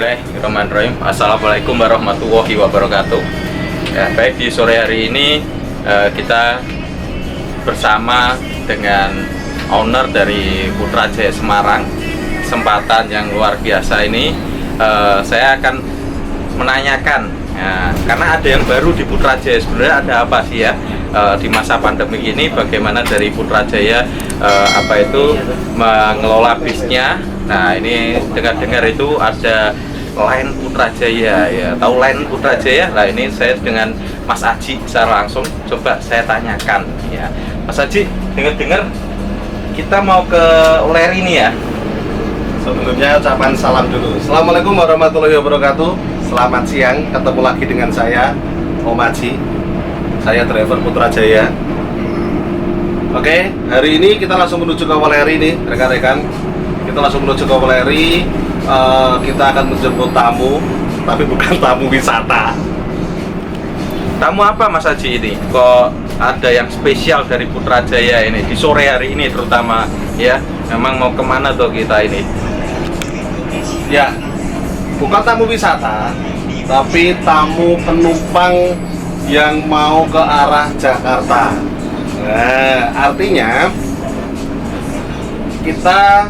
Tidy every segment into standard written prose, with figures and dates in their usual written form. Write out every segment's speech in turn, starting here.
Bismillahirrahmanirrahim. Assalamualaikum warahmatullahi wabarakatuh. Ya, baik, di sore hari ini kita bersama dengan owner dari Putrajaya Semarang. Kesempatan yang luar biasa ini saya akan menanyakan ya, karena ada yang baru di Putrajaya. Sebenarnya ada apa sih ya di masa pandemi ini, bagaimana dari Putrajaya mengelola bisnya. Nah, ini dengar-dengar itu ada Line Putrajaya ya. Tahu Line Putrajaya? Nah, ini saya dengan Mas Aji secara langsung coba saya tanyakan ya. Mas Aji, dengar-dengar kita mau ke Uleri ini ya. Sebelumnya ucapan salam dulu. Assalamualaikum warahmatullahi wabarakatuh. Selamat siang, ketemu lagi dengan saya, Om Aji. Saya driver Putrajaya. Oke, hari ini kita langsung menuju ke Uleri nih, rekan-rekan. Kita langsung menuju ke Uleri. Kita akan menjemput tamu, tapi bukan tamu wisata. Tamu apa Mas Haji ini? Kok ada yang spesial dari Putrajaya ini di sore hari ini terutama ya? Memang mau kemana tuh kita ini? Ya, bukan tamu wisata, tapi tamu penumpang yang mau ke arah Jakarta. Nah, artinya kita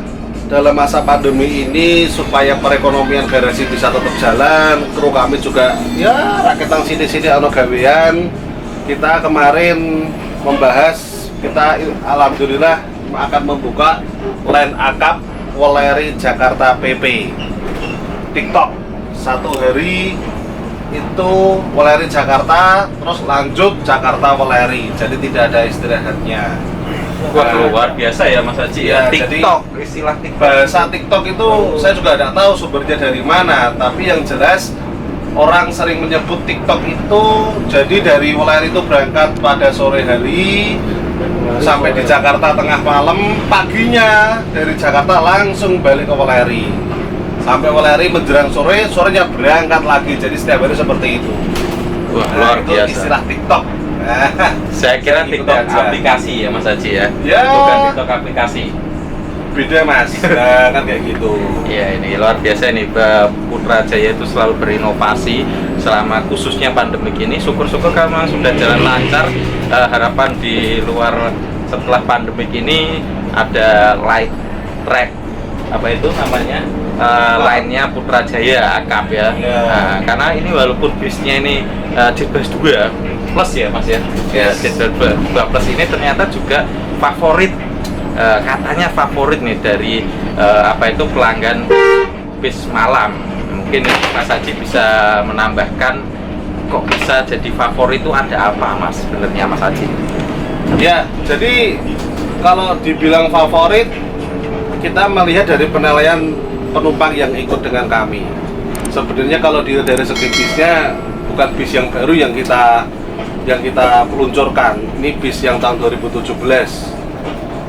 dalam masa pandemi ini supaya perekonomian garasi bisa tetap jalan, kru kami juga ya rakyat sini-sini ono gawean. Kita kemarin membahas, kita alhamdulillah akan membuka line akap Uleri Jakarta PP TikTok. Satu hari itu Uleri Jakarta, terus lanjut Jakarta Uleri, jadi tidak ada istirahatnya. Wah, luar biasa ya Mas Haji ya. TikTok, istilah TikTok. Bahasa TikTok itu saya juga tidak tahu sumbernya dari mana, tapi yang jelas orang sering menyebut TikTok itu jadi dari Uleri itu berangkat pada sore hari sampai di Jakarta tengah malam, paginya dari Jakarta langsung balik ke Uleri. Sampai Uleri menjelang sore, sorenya berangkat lagi, jadi setiap hari seperti itu. Wah, luar biasa. Itu istilah TikTok. Saya kira Gitu TikTok aja. aplikasi ya Mas Haji ya. Ya. Bukan TikTok aplikasi. Beda Mas, nah, kan kayak gitu. Iya, ini luar biasa nih. Putrajaya itu selalu berinovasi selama khususnya pandemi ini. Syukur-syukur karena sudah jalan lancar. Harapan di luar setelah pandemi ini ada light track, apa itu namanya, lainnya Putrajaya akap ya. Ya. Karena ini walaupun bisnya ini Jetbus 2 plus ya Mas ya. Ya, Jetbus 2 plus ini ternyata juga favorit, katanya favorit nih dari pelanggan bis malam. Mungkin Mas Haji bisa menambahkan kok bisa jadi favorit itu ada apa Mas sebenarnya Mas Haji? Ya, jadi kalau dibilang favorit, kita melihat dari penilaian penumpang yang ikut dengan kami. Sebenarnya kalau dari segi bisnya bukan bis yang baru yang kita peluncurkan. Ini bis yang tahun 2017.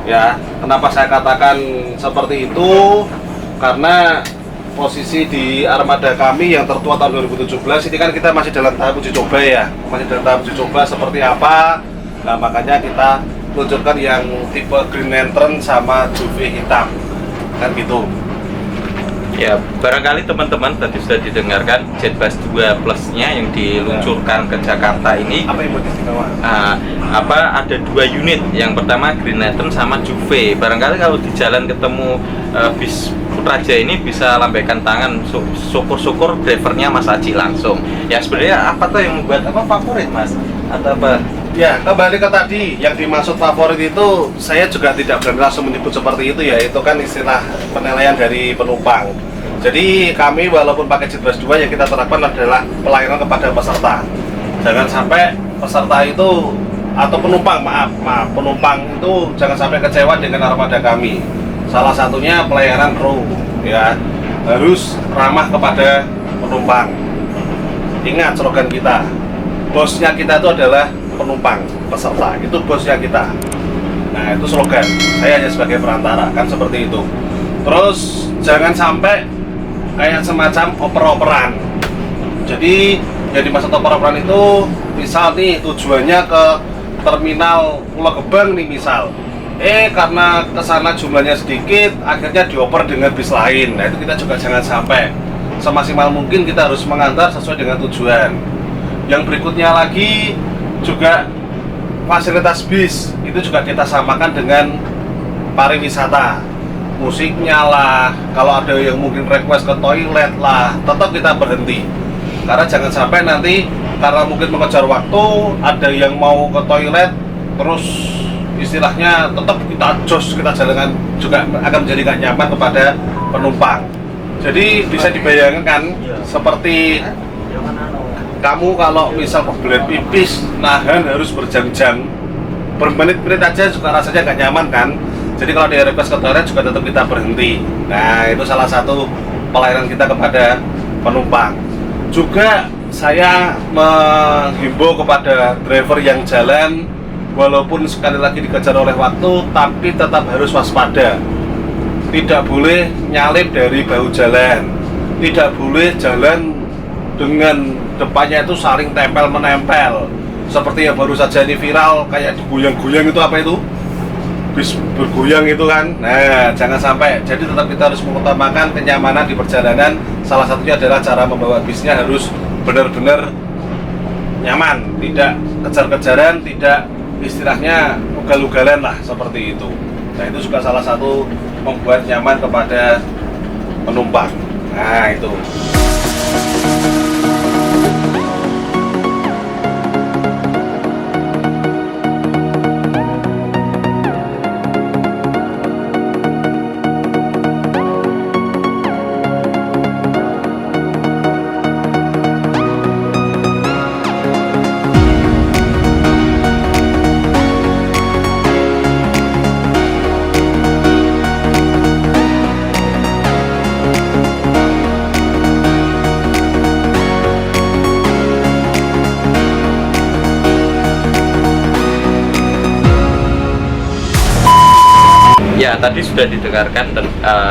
Ya, kenapa saya katakan seperti itu? Karena posisi di armada kami yang tertua tahun 2017 ini kan kita masih dalam tahap uji coba ya. Masih dalam tahap uji coba seperti apa? Nah, makanya kita luncurkan yang tipe Green Lantern sama Juve hitam. Kan gitu. Ya, barangkali teman-teman tadi sudah didengarkan Jetbus 2 Plus-nya yang diluncurkan ke Jakarta ini. Apa yang mau istimewa? Ada 2 unit. Yang pertama Green Lantern sama Juve. Barangkali kalau di jalan ketemu bis Putrajaya ini bisa lambaikan tangan. Syukur-syukur drivernya Mas Aji langsung. Ya, sebenarnya apa tuh yang membuat favorit Mas? Atau apa? Ya, kembali ke tadi yang dimaksud favorit itu saya juga tidak berani langsung menyebut seperti itu ya. Itu kan istilah penilaian dari penumpang. Jadi kami walaupun pakai Jetbus 2 yang kita terapkan adalah pelayanan kepada peserta. Jangan sampai peserta itu atau penumpang, penumpang itu jangan sampai kecewa dengan armada kami. Salah satunya pelayanan kru ya, harus ramah kepada penumpang. Ingat slogan kita, bosnya kita itu adalah penumpang, peserta, itu bosnya kita. Nah, itu slogan. Saya hanya sebagai perantara, kan seperti itu. Terus jangan sampai kayak semacam oper-operan. Jadi yang dimaksud oper-operan itu misal nih tujuannya ke terminal Pulau Gebang nih misal. Karena kesana jumlahnya sedikit, akhirnya dioper dengan bis lain. Nah, itu kita juga jangan sampai. semaksimal mungkin kita harus mengantar sesuai dengan tujuan. Yang berikutnya lagi juga fasilitas bis itu juga kita samakan dengan pariwisata. Musiknya lah, kalau ada yang mungkin request ke toilet lah, tetap kita berhenti. Karena jangan sampai nanti karena mungkin mengejar waktu, ada yang mau ke toilet terus istilahnya tetap kita jos, kita jalankan juga akan menjadi gak nyaman kepada penumpang. Jadi bisa dibayangkan seperti kamu kalau misal kebelet pipis, nahan harus berjam-jam, bermenit-menit aja juga rasanya gak nyaman kan. Jadi kalau ada request ke toilet juga tetap kita berhenti. Nah, itu salah satu pelayanan kita kepada penumpang. Juga saya menghimbau kepada driver yang jalan, walaupun sekali lagi dikejar oleh waktu, tapi tetap harus waspada. Tidak boleh nyalip dari bahu jalan, tidak boleh jalan dengan depannya itu saling tempel-menempel, seperti yang baru saja ini viral, kayak digoyang-goyang itu apa itu? Bis bergoyang itu kan. Nah, jangan sampai. Jadi tetap kita harus mengutamakan kenyamanan di perjalanan. Salah satunya adalah cara membawa bisnya harus benar-benar nyaman, tidak kejar-kejaran, tidak istilahnya ugal-ugalan lah seperti itu. Nah, itu juga salah satu membuat nyaman kepada penumpang. Nah, itu. Ya, tadi sudah didengarkan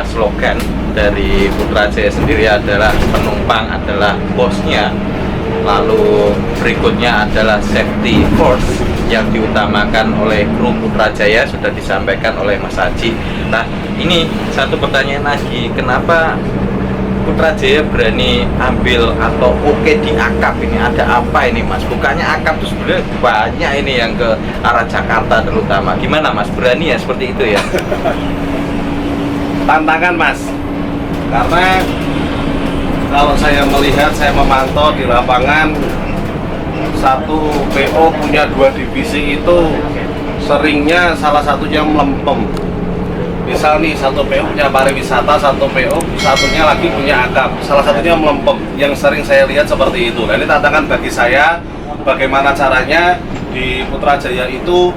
slogan dari Putra Jaya sendiri adalah penumpang adalah bosnya. Lalu berikutnya adalah safety first yang diutamakan oleh kru Putra Jaya, sudah disampaikan oleh Mas Aji. Nah, ini satu pertanyaan lagi, kenapa Putra Jaya berani ambil atau oke di akap ini? Ada apa ini Mas? Bukannya akap itu sebenarnya banyak ini yang ke arah Jakarta terutama. Gimana Mas? Berani ya seperti itu ya? Tantangan Mas, karena kalau saya melihat, saya memantau di lapangan, satu PO punya 2 divisi itu seringnya salah satunya melempem. Misal nih, satu PO punya pariwisata, satu PO satunya lagi punya akap, salah satunya melempem. Yang sering saya lihat seperti itu. Nah, ini tantangan bagi saya, bagaimana caranya di Putra Jaya itu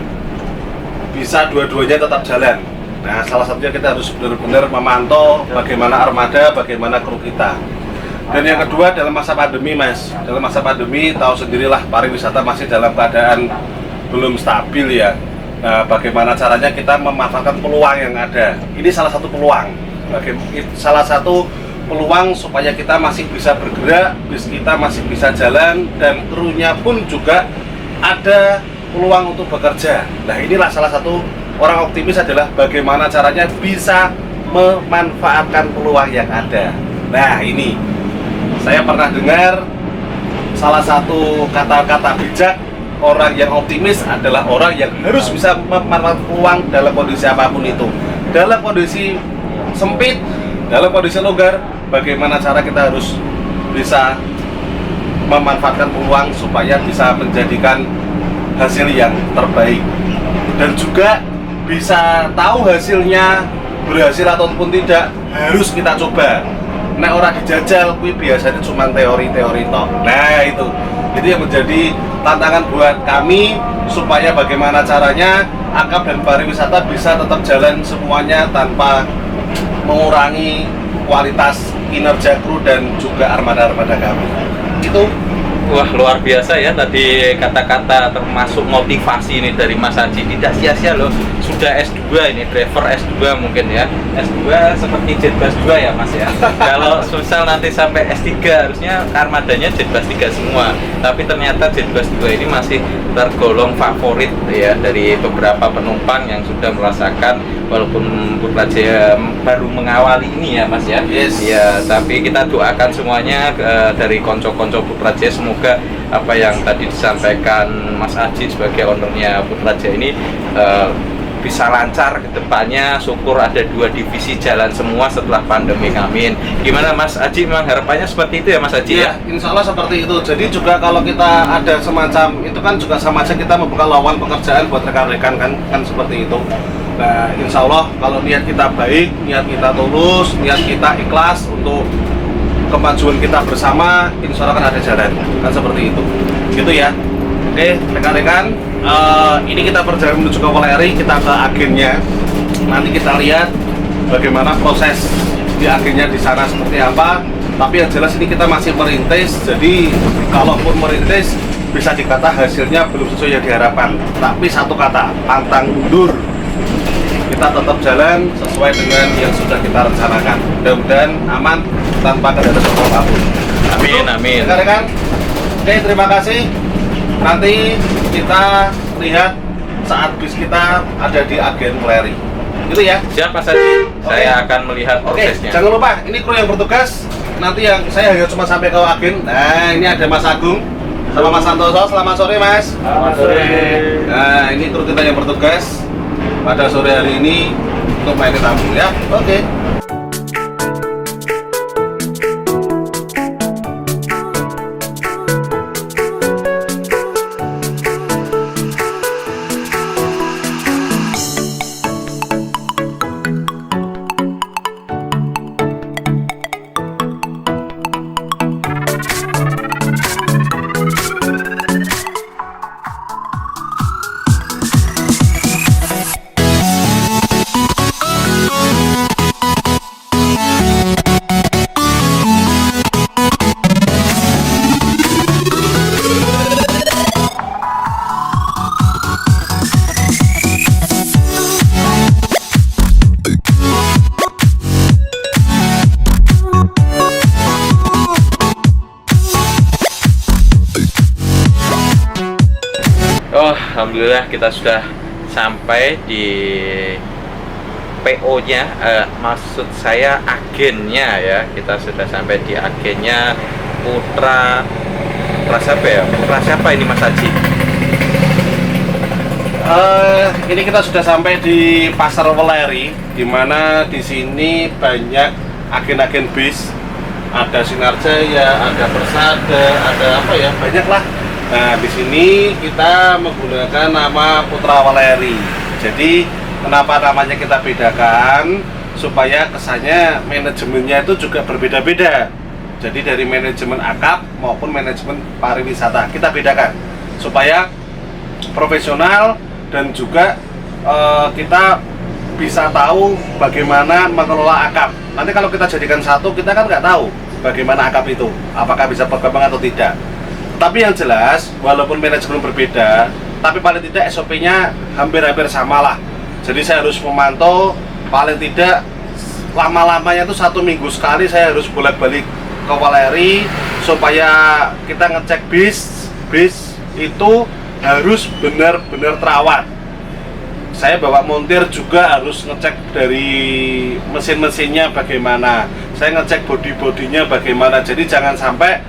bisa dua-duanya tetap jalan. Nah, salah satunya kita harus benar-benar memantau bagaimana armada, bagaimana kru kita. Dan yang kedua, dalam masa pandemi Mas, dalam masa pandemi tahu sendirilah pariwisata masih dalam keadaan belum stabil ya. Nah, bagaimana caranya kita memanfaatkan peluang yang ada. Ini salah satu peluang. Salah satu peluang supaya kita masih bisa bergerak, bis kita masih bisa jalan, dan krunya pun juga ada peluang untuk bekerja. Nah, inilah salah satu orang optimis adalah bagaimana caranya bisa memanfaatkan peluang yang ada. Nah, ini saya pernah dengar salah satu kata-kata bijak, orang yang optimis adalah orang yang harus bisa memanfaatkan peluang dalam kondisi apapun itu. Dalam kondisi sempit, dalam kondisi longgar, bagaimana cara kita harus bisa memanfaatkan peluang supaya bisa menjadikan hasil yang terbaik. Dan juga bisa tahu hasilnya berhasil ataupun tidak, harus kita coba. Nek orang dijajal, kuwi biasanya cuma teori-teori toh. Nah, itu yang menjadi tantangan buat kami supaya bagaimana caranya akap dan pariwisata bisa tetap jalan semuanya tanpa mengurangi kualitas kinerja kru dan juga armada-armada kami. Itu. Wah, luar biasa ya tadi kata-kata termasuk motivasi ini dari Mas Haji. Tidak sia-sia loh sudah S2 ini, driver S2 mungkin ya. S2 seperti Jetbus 2 ya Mas ya. Kalau misal nanti sampai S3 harusnya armadanya Jetbus 3 semua. Tapi ternyata Jetbus 2 ini masih tergolong favorit ya dari beberapa penumpang yang sudah merasakan, walaupun Putra Jaya baru mengawali ini ya Mas ya. Yes. Ya, tapi kita doakan semuanya dari konco-konco Putra Jaya, semoga apa yang tadi disampaikan Mas Aji sebagai ownernya Putra Jaya ini bisa lancar ke depannya. Syukur ada 2 divisi jalan semua setelah pandemi, amin. Gimana Mas Aji, memang harapannya seperti itu ya Mas Aji ya? Insya Allah seperti itu. Jadi juga kalau kita ada semacam itu kan juga sama aja kita membuka lowongan pekerjaan buat rekan-rekan kan seperti itu. Nah, insya Allah kalau niat kita baik, niat kita tulus, niat kita ikhlas untuk kemajuan kita bersama, insya Allah kan ada jalan, kan seperti itu. Gitu ya. Oke, rekan-rekan, ini kita perjalanan menuju ke Weleri, kita ke agennya. Nanti kita lihat bagaimana proses di agennya di sana seperti apa. Tapi yang jelas ini kita masih merintis, jadi kalaupun merintis bisa dikata hasilnya belum sesuai yang diharapkan. Tapi satu kata, pantang mundur. Kita tetap jalan sesuai dengan yang sudah kita rencanakan. Mudah-mudahan aman tanpa kendala apapun. Amin, amin. Rekan-rekan, oke, terima kasih. Nanti kita lihat saat bis kita ada di agen Weleri. Gitu ya. Siap Mas Aji, saya akan melihat prosesnya. Jangan lupa, ini kru yang bertugas. Nanti yang saya hanya cuma sampai ke agen. Nah, ini ada Mas Agung sama Mas Santoso. Selamat sore Mas. Selamat sore. Nah, ini kru kita yang bertugas pada sore hari ini untuk melayani tamu ya. Oke. Alhamdulillah kita sudah sampai di PO-nya, maksud saya agennya ya. Kita sudah sampai di agennya Putra siapa ya? Putra siapa ini Mas Haji? Ini kita sudah sampai di Pasar Weleri, di mana di sini banyak agen-agen bis. Ada Sinarjaya, ada Persada, ada apa ya? Banyak lah. Nah, di sini kita menggunakan nama Putra Weleri. Jadi, kenapa namanya kita bedakan? Supaya kesannya manajemennya itu juga berbeda-beda. Jadi dari manajemen akap maupun manajemen pariwisata kita bedakan supaya profesional dan juga kita bisa tahu bagaimana mengelola akap. Nanti kalau kita jadikan satu, kita kan nggak tahu bagaimana akap itu, apakah bisa berkembang atau tidak. Tapi yang jelas, walaupun manajemen berbeda, tapi paling tidak SOP-nya hampir-hampir sama lah. Jadi saya harus memantau, paling tidak lama-lamanya itu 1 minggu sekali saya harus bolak-balik ke Weleri supaya kita ngecek bis itu harus benar-benar terawat. Saya bawa montir juga harus ngecek dari mesin-mesinnya bagaimana, saya ngecek bodi-bodinya bagaimana. Jadi jangan sampai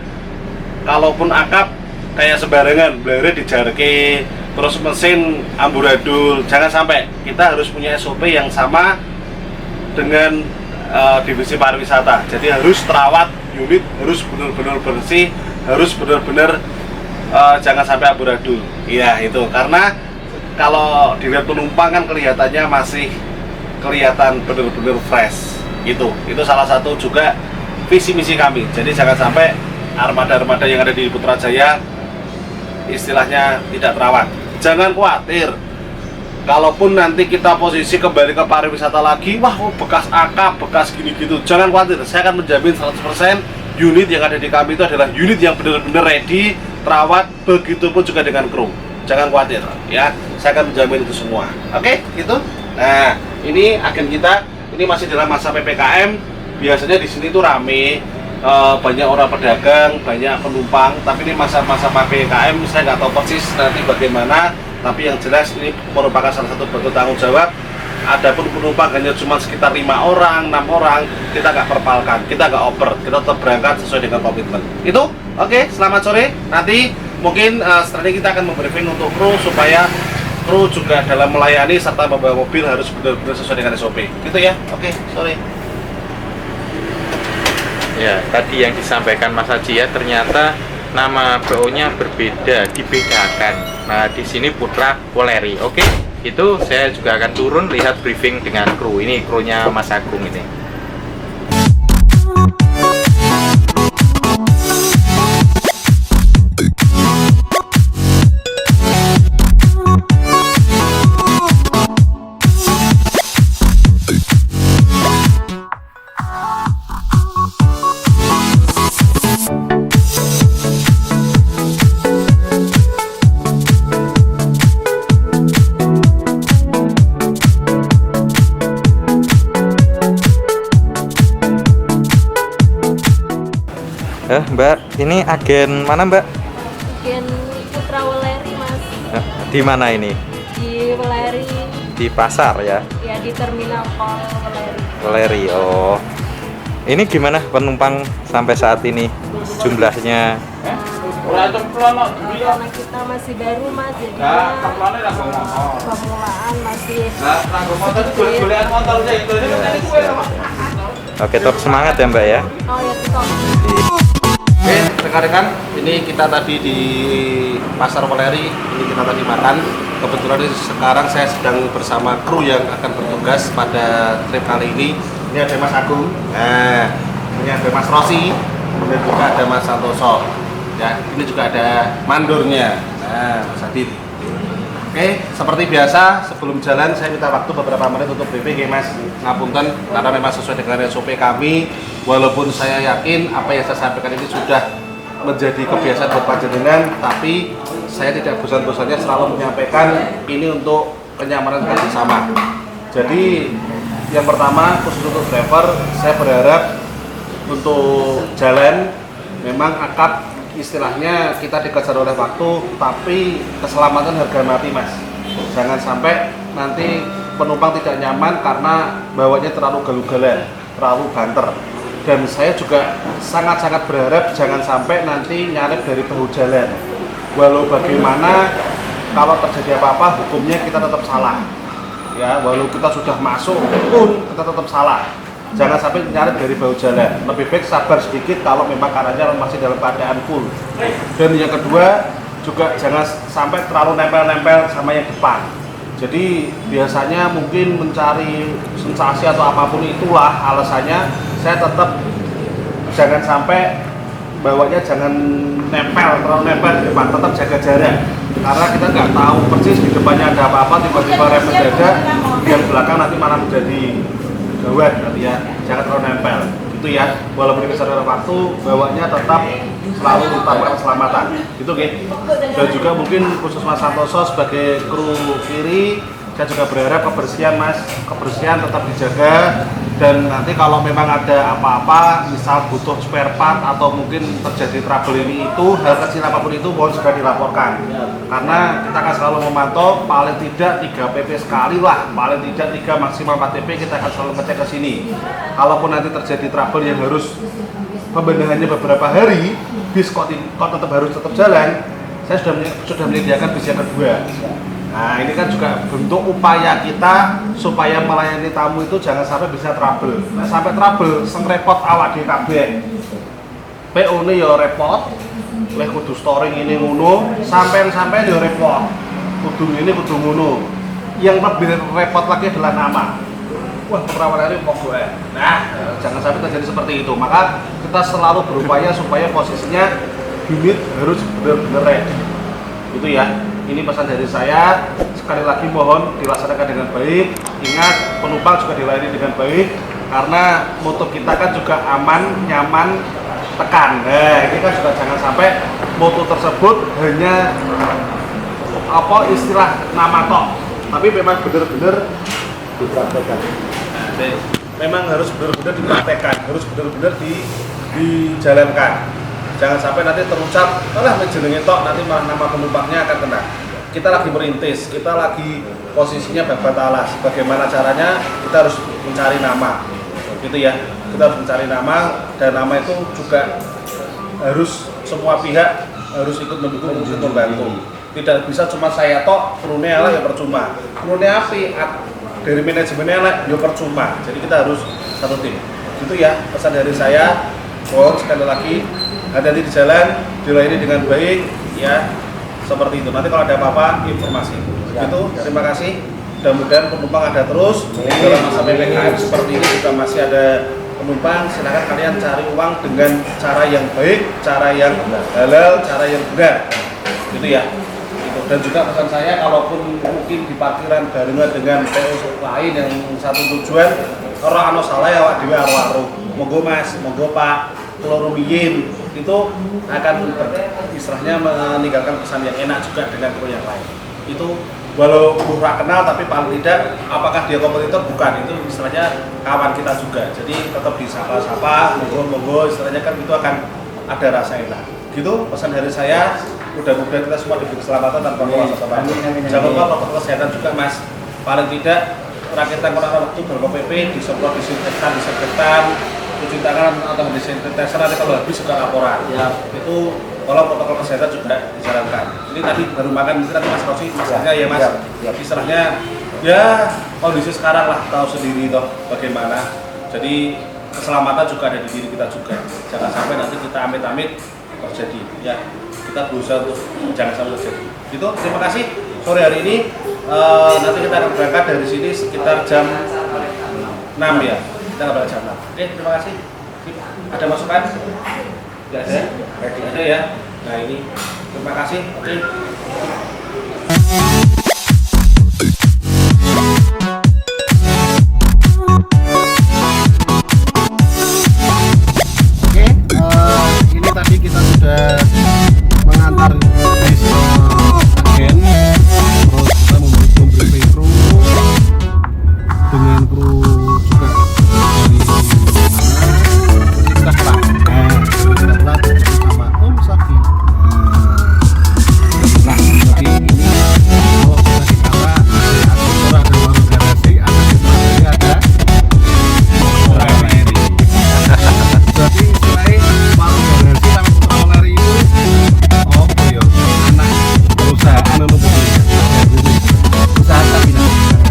kalaupun akap kayak sembarangan, blare dijarke, terus mesin amburadul, jangan sampai. Kita harus punya SOP yang sama dengan divisi pariwisata. Jadi harus terawat, unit harus benar-benar bersih, harus benar-benar jangan sampai amburadul. Iya itu, karena kalau dilihat penumpang kan kelihatannya masih kelihatan benar-benar fresh. Itu salah satu juga visi misi kami. Jadi jangan sampai armada-armada yang ada di Putra Jaya istilahnya tidak terawat. Jangan khawatir, kalaupun nanti kita posisi kembali ke pariwisata lagi, wah bekas akap, bekas gini gitu, jangan khawatir. Saya akan menjamin 100% unit yang ada di kami itu adalah unit yang benar-benar ready, terawat, begitupun juga dengan kru. jangan khawatir ya, saya akan menjamin itu semua. Oke, gitu. Nah, ini agen kita, ini masih dalam masa PPKM. Biasanya di sini tuh rame, banyak orang pedagang, banyak penumpang. Tapi ini masa-masa PPKM, saya nggak tahu persis nanti bagaimana. Tapi yang jelas ini merupakan salah satu bentuk tanggung jawab. Adapun penumpang hanya cuma sekitar 5 orang, 6 orang, kita nggak perpalkan, kita nggak oper, kita tetap berangkat sesuai dengan komitmen. Itu, oke, selamat sore. Nanti mungkin setelah ini kita akan membriefing untuk kru supaya kru juga dalam melayani serta membawa mobil harus benar-benar sesuai dengan SOP. Gitu ya, oke, sore. Ya, tadi yang disampaikan Mas Haji ya, ternyata nama PO-nya berbeda, dibedakan. Nah, di sini Putra Woleri. Oke, itu saya juga akan turun lihat briefing dengan kru. Ini krunya Mas Agung ini. Mbak, ini agen mana Mbak? Agen Putra Woleri Mas. Di mana ini? Di Woleri. Di pasar ya? Ya di terminal Pol Woleri. Woleri, oh. Ini gimana penumpang sampai saat ini jumlahnya? Karena kita masih baru Mas, jadi pemulaan masih Oke, tetap semangat ya Mbak ya. Oh ya, tetap. Oke, rekan-rekan, ini kita tadi di Pasar Woleri, ini kita tadi makan. Kebetulan sekarang saya sedang bersama kru yang akan bertugas pada trip kali ini. Ini ada Mas Agung, nah, ini ada Mas Rosi, dan juga ada Mas Santoso. Ya, ini juga ada mandornya, nah, Mas Adit. Oke, seperti biasa sebelum jalan saya minta waktu beberapa menit untuk briefing ya Mas. Ngapunten karena memang sesuai dengan SOP kami. Walaupun saya yakin apa yang saya sampaikan ini sudah menjadi kebiasaan buat panjenengan, tapi saya tidak bosan-bosannya selalu menyampaikan ini untuk kenyamanan kita bersama. Jadi yang pertama khusus untuk driver, saya berharap untuk jalan memang akad istilahnya kita dikejar oleh waktu, tapi keselamatan harga mati Mas. Jangan sampai nanti penumpang tidak nyaman karena bawanya terlalu galugalan, terlalu banter. Dan saya juga sangat-sangat berharap jangan sampai nanti nyalip dari bahu jalan. Walau bagaimana, kalau terjadi apa-apa hukumnya kita tetap salah. Ya, walau kita sudah masuk pun kita tetap salah. Jangan sampai nyalip dari bahu jalan. Lebih baik sabar sedikit kalau memang karannya masih dalam keadaan full. Dan yang kedua juga jangan sampai terlalu nempel-nempel sama yang depan. Jadi biasanya mungkin mencari sensasi atau apapun itulah alasannya, saya tetap jangan sampai bawanya jangan nempel, terlalu nempel di depan, tetap jaga jarak. Karena kita nggak tahu persis di depannya ada apa-apa, tiba-tiba rem mendadak, yang belakang nanti malah menjadi gawat nanti ya. Jangan terlalu nempel, gitu ya. Walaupun dikejar oleh waktu, bawanya tetap selalu utamakan keselamatan, gitu ya. Dan juga mungkin khusus Mas Santoso sebagai kru kiri, saya juga berharap kebersihan Mas, kebersihan tetap dijaga. Dan nanti kalau memang ada apa-apa, misal butuh spare part atau mungkin terjadi trouble ini itu, hal kecil apapun itu mohon segera dilaporkan. Karena kita akan selalu memantau paling tidak 3 PP sekali lah, paling tidak 3 maksimal 4 PP kita akan selalu ngecek ke sini. Kalaupun nanti terjadi trouble yang harus pembenahannya beberapa hari, bis kok tetap jalan, saya sudah menyediakan bis yang kedua. Nah, ini kan juga bentuk upaya kita supaya melayani tamu itu jangan sampai bisa trouble. Nah, sampai trouble, seng repot awak di kabeh. PO ini ya repot, weh kudu storing ini ngono, sampai ya repot. Kudu ini kudu ngono. Yang lebih repot lagi adalah nama. Wah, perawalannya kok gue. Nah, jangan sampai terjadi seperti itu. Maka kita selalu berupaya supaya posisinya unit harus benar-benar ready. Itu ya. Ini pesan dari saya, sekali lagi mohon dilaksanakan dengan baik. Ingat, penumpang juga dilayani dengan baik, karena moto kita kan juga aman, nyaman, tekan. Nah, ini kan juga jangan sampai moto tersebut hanya apa istilah nama tok, tapi memang benar-benar dipraktekkan. Nah, memang harus benar-benar dipraktekkan, harus benar-benar dijalankan. Jangan sampai nanti terucap, alah jenenge tok, nanti malah nama penumpangnya akan kena. Kita lagi merintis, kita lagi posisinya babat alas. Bagaimana caranya? Kita harus mencari nama, gitu ya. Kita harus mencari nama, dan nama itu juga harus semua pihak harus ikut mendukung, ikut membantu. Tidak bisa cuma saya tok, krunya elek ya percuma. Krunya api, dari manajemennya elek ya percuma. Jadi kita harus satu tim. Gitu ya, pesan dari saya. Sekali lagi, hati-hati di jalan, dilayani dengan baik, ya. Seperti itu. Nanti kalau ada apa-apa, informasi. Itu, terima kasih. Mudah-mudahan penumpang ada terus. Dalam masa PPKM seperti ini juga masih ada penumpang. Silakan kalian cari uang dengan cara yang baik, cara yang halal, cara yang benar. Gitu ya. Gitu. Dan juga pesan saya, kalaupun mungkin di parkiran barengan dengan PO lain yang satu tujuan, orang anu salah ya awak dhewe arwah. Monggo Mas, monggo Pak, kula rumiyin. Itu akan istilahnya meninggalkan kesan yang enak juga dengan kru yang lain. Itu walau kurang kenal, tapi paling tidak apakah dia kompetitor bukan, itu istilahnya kawan kita juga. Jadi tetap disapa-sapa, monggo istilahnya kan itu akan ada rasa enak. Gitu pesan dari saya. Mudah-mudahan kita semua diberi keselamatan tanpa lupa apa. Jangan lupa protokol kesehatan juga Mas. Paling tidak rakitan kurang waktu berKPP, disemprot disinfektan, cuci tangan atau disinfektan, nanti kalau habis juga laporan. Ya. Itu kalau protokol kesehatan juga dijalankan. Ini tadi baru makan, mungkin nanti Mas Rosi masalahnya ya Mas. Ya. Istilahnya ya kondisi sekarang lah, tahu sendiri toh bagaimana. Jadi keselamatan juga ada di diri kita juga. Jangan sampai nanti kita amit-amit terjadi. Ya, kita berusaha untuk jangan sampai terjadi. Itu terima kasih. Sore hari ini nanti kita akan berangkat dari sini sekitar jam 6 ya. Kita akan berangkat jam 6. Oke, terima kasih. Ada masukan? Tidak ada? Tidak ada ya. Nah ini, terima kasih. Oke. Ini tadi kita sudah mengantar bis agen, terus kita memberi kru dengan kru juga dari Dahlan sama Om Saki. Nah, jadi ini kalau kita dikata ada warung garasi, ada Leri. Berarti selain warung garasi sama tukang Leri itu apa ya? Anak perusahaan untuk usaha Sabina.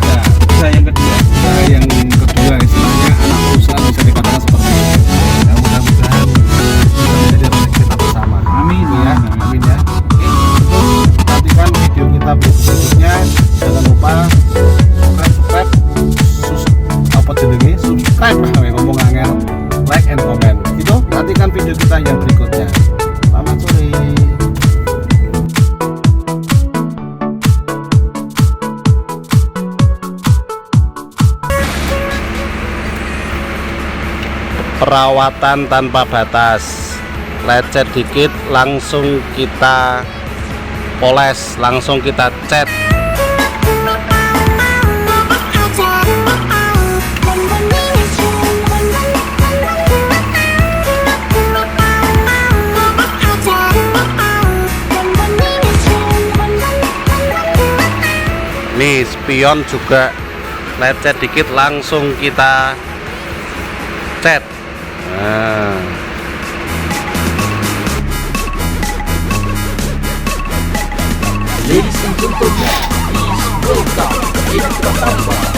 Ya, usaha yang kedua. Usaha yang kedua istilahnya anak perusahaan bisa dikatakan seperti itu. Ya, mudah-mudahan bisa menjadi rezeki kita bersama. Amin ya, amin ya. Oke, nantikan video kita berikutnya. Jangan lupa subscribe ngomong angel, like and comment. Itu nantikan video kita yang berikutnya. Selamat sore. Perawatan tanpa batas, lecet dikit langsung kita poles, langsung kita cat. Nih spion juga lecet dikit langsung kita cat. Nah. Ladies and gentlemen, please welcome Edi Pratamba.